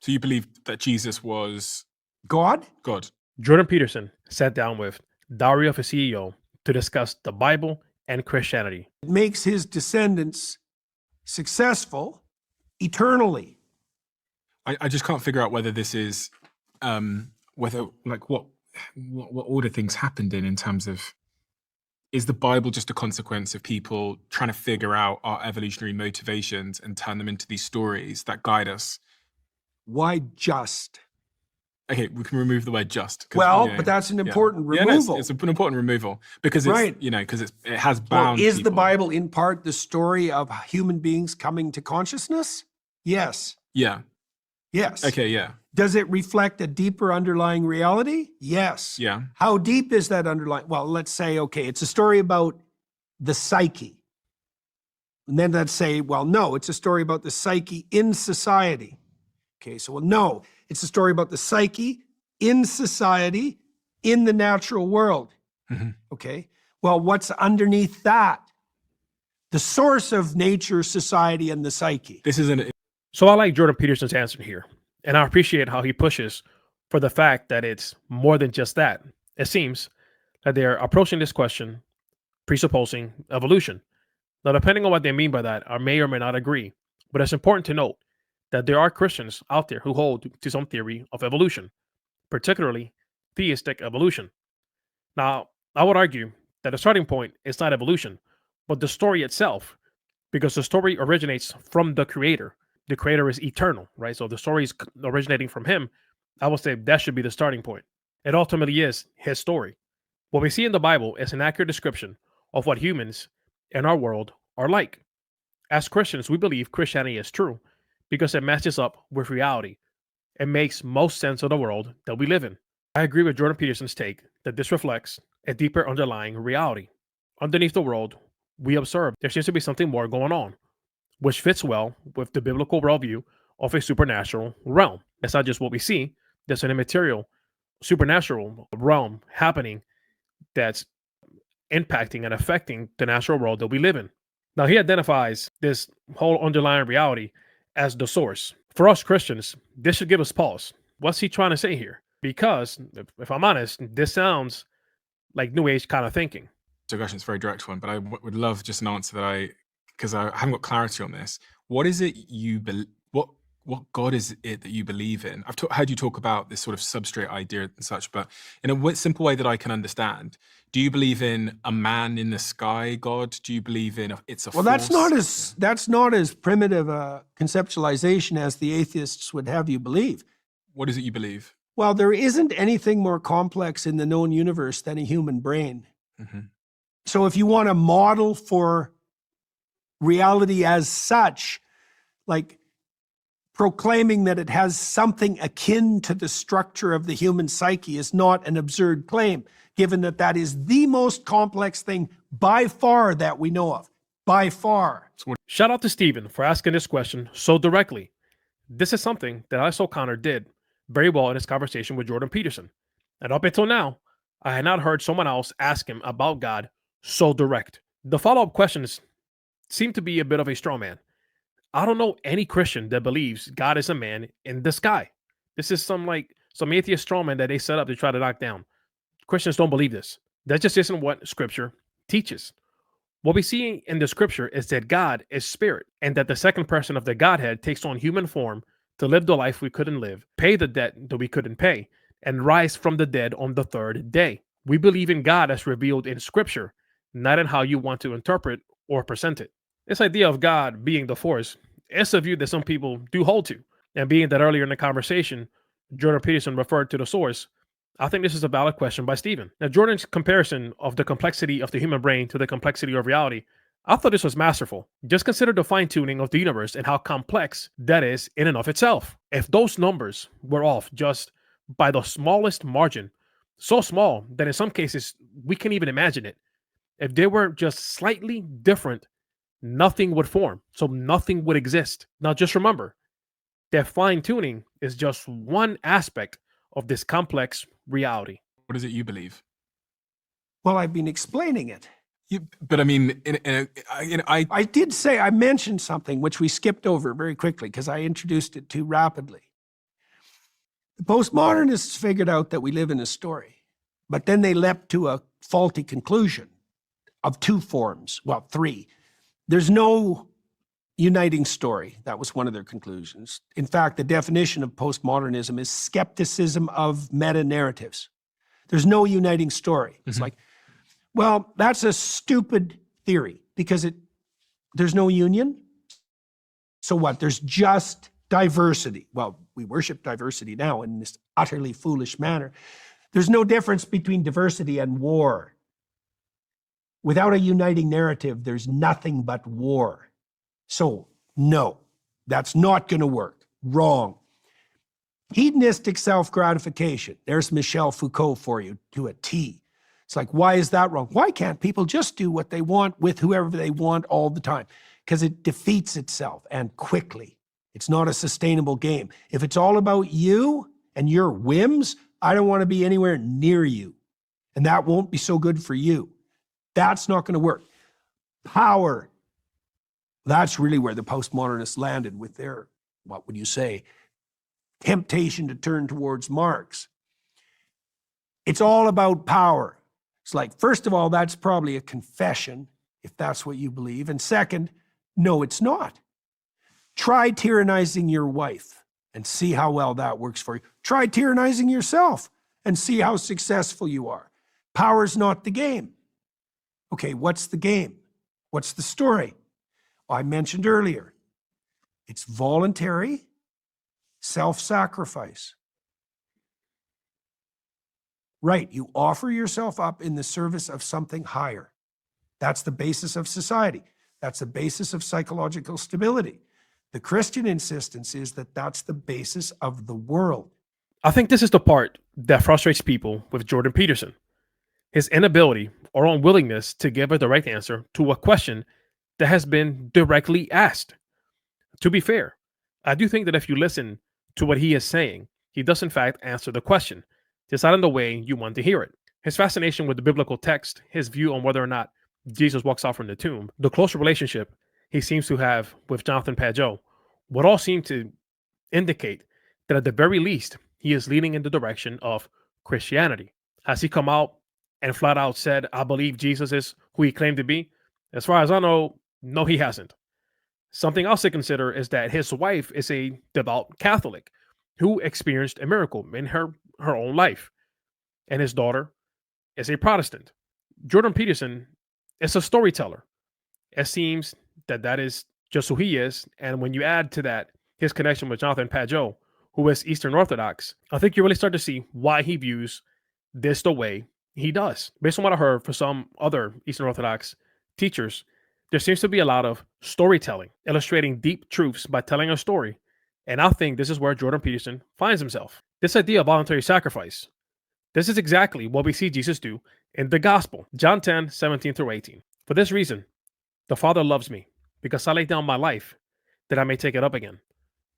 So you believe that Jesus was God? God? Jordan Peterson sat down with Dario, a CEO, to discuss the Bible and Christianity. It makes his descendants successful eternally. I just can't figure out whether this is whether like what order things happened in terms of, is the Bible just a consequence of people trying to figure out our evolutionary motivations and turn them into these stories that guide us? Why just? Okay, we can remove the word just. Well, but that's an important removal. It's an important removal because it's, Right. Because it has bound Well, is people. the Bible in part the story of human beings coming to consciousness? Yes. Yeah. Yes. Okay, yeah. Does it reflect a deeper underlying reality? Yes. Yeah. How deep is that underlying? Well, let's say, okay, it's a story about the psyche. And then let's say, well, no, it's a story about the psyche in society. Okay, so well, no, it's a story about the psyche in society in the natural world. Mhm. Okay, well, what's underneath that? The source of nature, society, and the psyche. This isn't. So I like Jordan Peterson's answer here, and I appreciate how he pushes for the fact that it's more than just that. It seems that they're approaching this question presupposing evolution. Now, depending on what they mean by that, I may or may not agree, but it's important to note that there are Christians out there who hold to some theory of evolution, particularly theistic evolution. Now, I would argue that the starting point is not evolution, but the story itself, because the story originates from the creator. The creator is eternal, right? So the story is originating from him. I would say that should be the starting point. It ultimately is his story. What we see in the Bible is an accurate description of what humans in our world are like. As Christians, we believe Christianity is true because it matches up with reality. It makes most sense of the world that we live in. I agree with Jordan Peterson's take that this reflects a deeper underlying reality. Underneath the world we observe, there seems to be something more going on, which fits well with the biblical worldview of a supernatural realm. It's not just what we see, there's an immaterial, supernatural realm happening that's impacting and affecting the natural world that we live in. Now, he identifies this whole underlying reality as the source. For us Christians, this should give us pause. What's he trying to say here? Because, if I'm honest, this sounds like New Age kind of thinking. So, gosh, it's a very direct one, but I would love just an answer that because I haven't got clarity on this. What is it you what God is it that you believe in? I've heard you talk about this sort of substrate idea and such, but in a simple way that I can understand. Do you believe in a man in the sky God? Do you believe in it's a Well, force? that's not as primitive a conceptualization as the atheists would have you believe. What is it you believe? Well, there isn't anything more complex in the known universe than a human brain. Mm-hmm. So if you want a model for reality as such, like proclaiming that it has something akin to the structure of the human psyche is not an absurd claim, given that that is the most complex thing by far that we know of. By far. Shout out to Stephen for asking this question so directly. This is something that I saw Connor did very well in his conversation with Jordan Peterson. And up until now, I had not heard someone else ask him about God so direct. The follow-up questions seem to be a bit of a straw man. I don't know any Christian that believes God is a man in the sky. This is some atheist straw man that they set up to try to knock down. Christians don't believe this. That just isn't what Scripture teaches. What we see in the Scripture is that God is spirit, and that the second person of the Godhead takes on human form to live the life we couldn't live, pay the debt that we couldn't pay, and rise from the dead on the third day. We believe in God as revealed in Scripture, not in how you want to interpret or present it. This idea of God being the force is a view that some people do hold to. And being that earlier in the conversation, Jordan Peterson referred to the source, I think this is a valid question by Stephen. Now, Jordan's comparison of the complexity of the human brain to the complexity of reality, I thought this was masterful. Just consider the fine-tuning of the universe and how complex that is in and of itself. If those numbers were off just by the smallest margin, so small that in some cases we can't even imagine it, if they were just slightly different, nothing would form. So nothing would exist. Now, just remember that fine-tuning is just one aspect of this complex reality. What is it you believe? Well, I've been explaining it. But I mean, I did say, I mentioned something which we skipped over very quickly because I introduced it too rapidly. The postmodernists figured out that we live in a story, but then they leapt to a faulty conclusion of two forms, well, three. There's no uniting story. That was one of their conclusions. In fact, the definition of postmodernism is skepticism of meta-narratives. There's no uniting story. It's like, well, that's a stupid theory because there's no union. So what? There's just diversity. Well, we worship diversity now in this utterly foolish manner. There's no difference between diversity and war. Without a uniting narrative, there's nothing but war. So, no, that's not going to work. Wrong. Hedonistic self-gratification. There's Michel Foucault for you to a T. It's like, why is that wrong? Why can't people just do what they want with whoever they want all the time? Because it defeats itself and quickly. It's not a sustainable game. If it's all about you and your whims, I don't want to be anywhere near you. And that won't be so good for you. That's not going to work. Power. That's really where the postmodernists landed with their, what would you say, temptation to turn towards Marx. It's all about power. It's like, first of all, that's probably a confession, if that's what you believe. And second, no, it's not. Try tyrannizing your wife and see how well that works for you. Try tyrannizing yourself and see how successful you are. Power's not the game. Okay, what's the game? What's the story? I mentioned earlier, it's voluntary self-sacrifice. Right, you offer yourself up in the service of something higher. That's the basis of society. That's the basis of psychological stability. The Christian insistence is that that's the basis of the world. I think this is the part that frustrates people with Jordan Peterson. His inability or unwillingness to give a direct answer to a question that has been directly asked. To be fair, I do think that if you listen to what he is saying, he does in fact answer the question, just not in the way you want to hear it. His fascination with the biblical text, his view on whether or not Jesus walks out from the tomb, the closer relationship he seems to have with Jonathan Pageau, would all seem to indicate that at the very least, he is leaning in the direction of Christianity. Has he come out and flat out said, I believe Jesus is who he claimed to be? As far as I know, no, he hasn't. Something else to consider is that his wife is a devout Catholic who experienced a miracle in her own life, and his daughter is a Protestant. Jordan Peterson is a storyteller. It seems that that is just who he is, and when you add to that his connection with Jonathan Pageau, who is Eastern Orthodox, I think you really start to see why he views this the way he does. Based on what I heard for some other Eastern Orthodox teachers, there seems to be a lot of storytelling, illustrating deep truths by telling a story. And I think this is where Jordan Peterson finds himself. This idea of voluntary sacrifice. This is exactly what we see Jesus do in the gospel. John 10, 17 through 18. For this reason, the Father loves me, because I lay down my life that I may take it up again.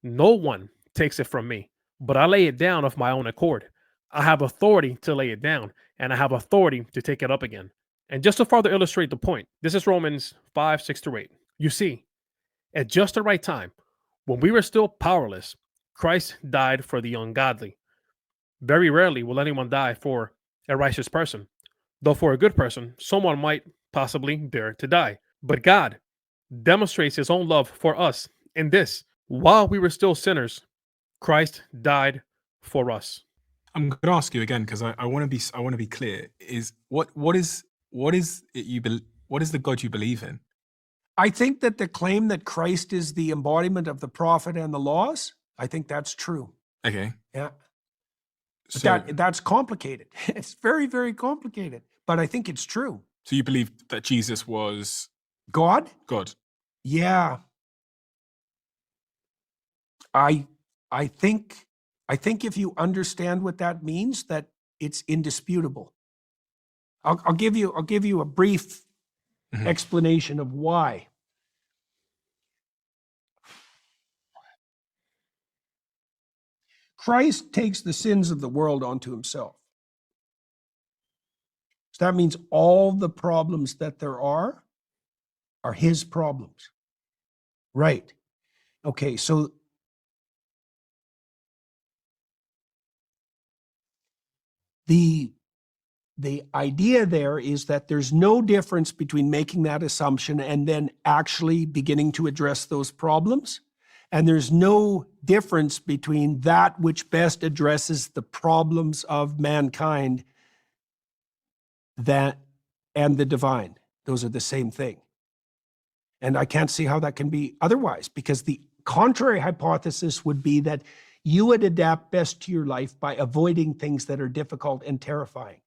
No one takes it from me, but I lay it down of my own accord. I have authority to lay it down, and I have authority to take it up again. And just to further illustrate the point, this is Romans 5, 6 through 8. You see, at just the right time, when we were still powerless, Christ died for the ungodly. Very rarely will anyone die for a righteous person, though for a good person, someone might possibly dare to die. But God demonstrates his own love for us in this: while we were still sinners, Christ died for us. I'm going to ask you again because I want to be clear. Is what is it what is the God you believe in? I think that the claim that Christ is the embodiment of the prophet and the laws, I think that's true. Okay. Yeah. But So that's complicated. It's very, very complicated, but I think it's true. so you believe that Jesus was God? God? Yeah. I think if you understand what that means, that it's indisputable. I'll give you a brief Mhm. explanation of why. Christ takes the sins of the world onto himself. So that means all the problems that there are his problems. Right. Okay, so The idea there is that there's no difference between making that assumption and then actually beginning to address those problems. And there's no difference between that which best addresses the problems of mankind and the divine. Those are the same thing. And I can't see how that can be otherwise, because the contrary hypothesis would be that you would adapt best to your life by avoiding things that are difficult and terrifying.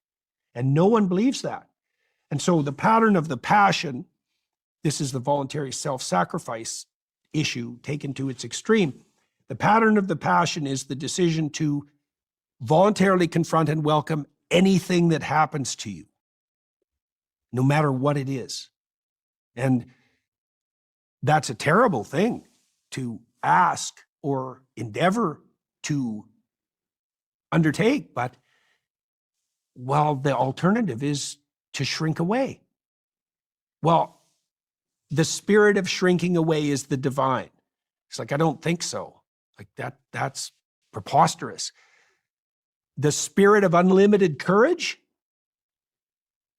And no one believes that. And so the pattern of the passion, this is the voluntary self-sacrifice issue taken to its extreme. The pattern of the passion is the decision to voluntarily confront and welcome anything that happens to you, no matter what it is. And that's a terrible thing to ask or endeavor to undertake. But well, the alternative is to shrink away. Well, the spirit of shrinking away is the divine. It's like, I don't think so. Like that's preposterous. The spirit of unlimited courage?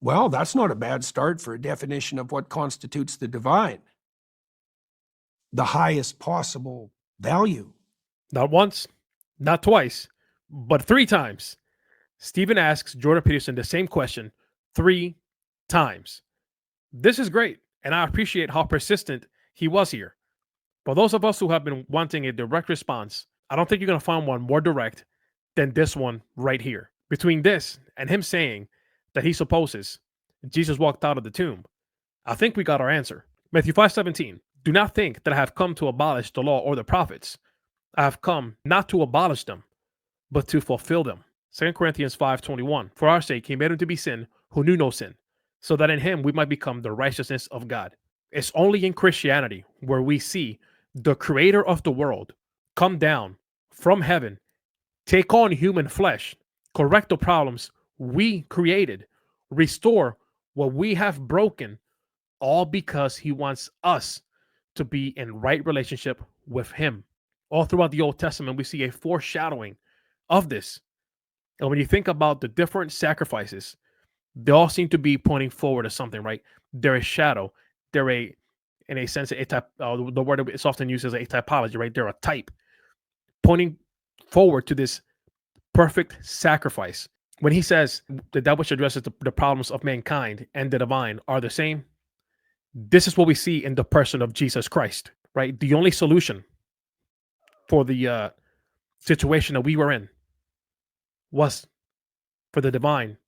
Well, that's not a bad start for a definition of what constitutes the divine. The highest possible value. Not once, not twice, but 3 times. Stephen asks Jordan Peterson the same question 3 times. This is great, and I appreciate how persistent he was here. For those of us who have been wanting a direct response, I don't think you're going to find one more direct than this one right here. Between this and him saying that he supposes Jesus walked out of the tomb, I think we got our answer. Matthew 5:17. Do not think that I have come to abolish the law or the prophets. I have come not to abolish them, but to fulfill them. 2 Corinthians 5:21. For our sake, he made him to be sin who knew no sin, so that in him we might become the righteousness of God. It's only in Christianity where we see the creator of the world come down from heaven, take on human flesh, correct the problems we created, restore what we have broken, all because he wants us to be in right relationship with him. All throughout the Old Testament, we see a foreshadowing of this. And when you think about the different sacrifices, they all seem to be pointing forward to something, right? They're a shadow. They're in a sense, a type. The word is often used as a typology, right? They're a type pointing forward to this perfect sacrifice. When he says that which addresses the problems of mankind and the divine are the same, this is what we see in the person of Jesus Christ, right? The only solution for the situation that we were in was for the divine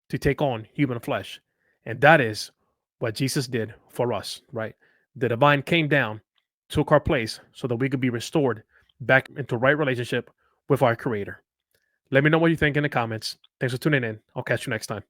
to take on human flesh. And that is what Jesus did for us, right? The divine came down, took our place so that we could be restored back into right relationship with our creator. Let me know what you think in the comments. Thanks for tuning in. I'll catch you next time.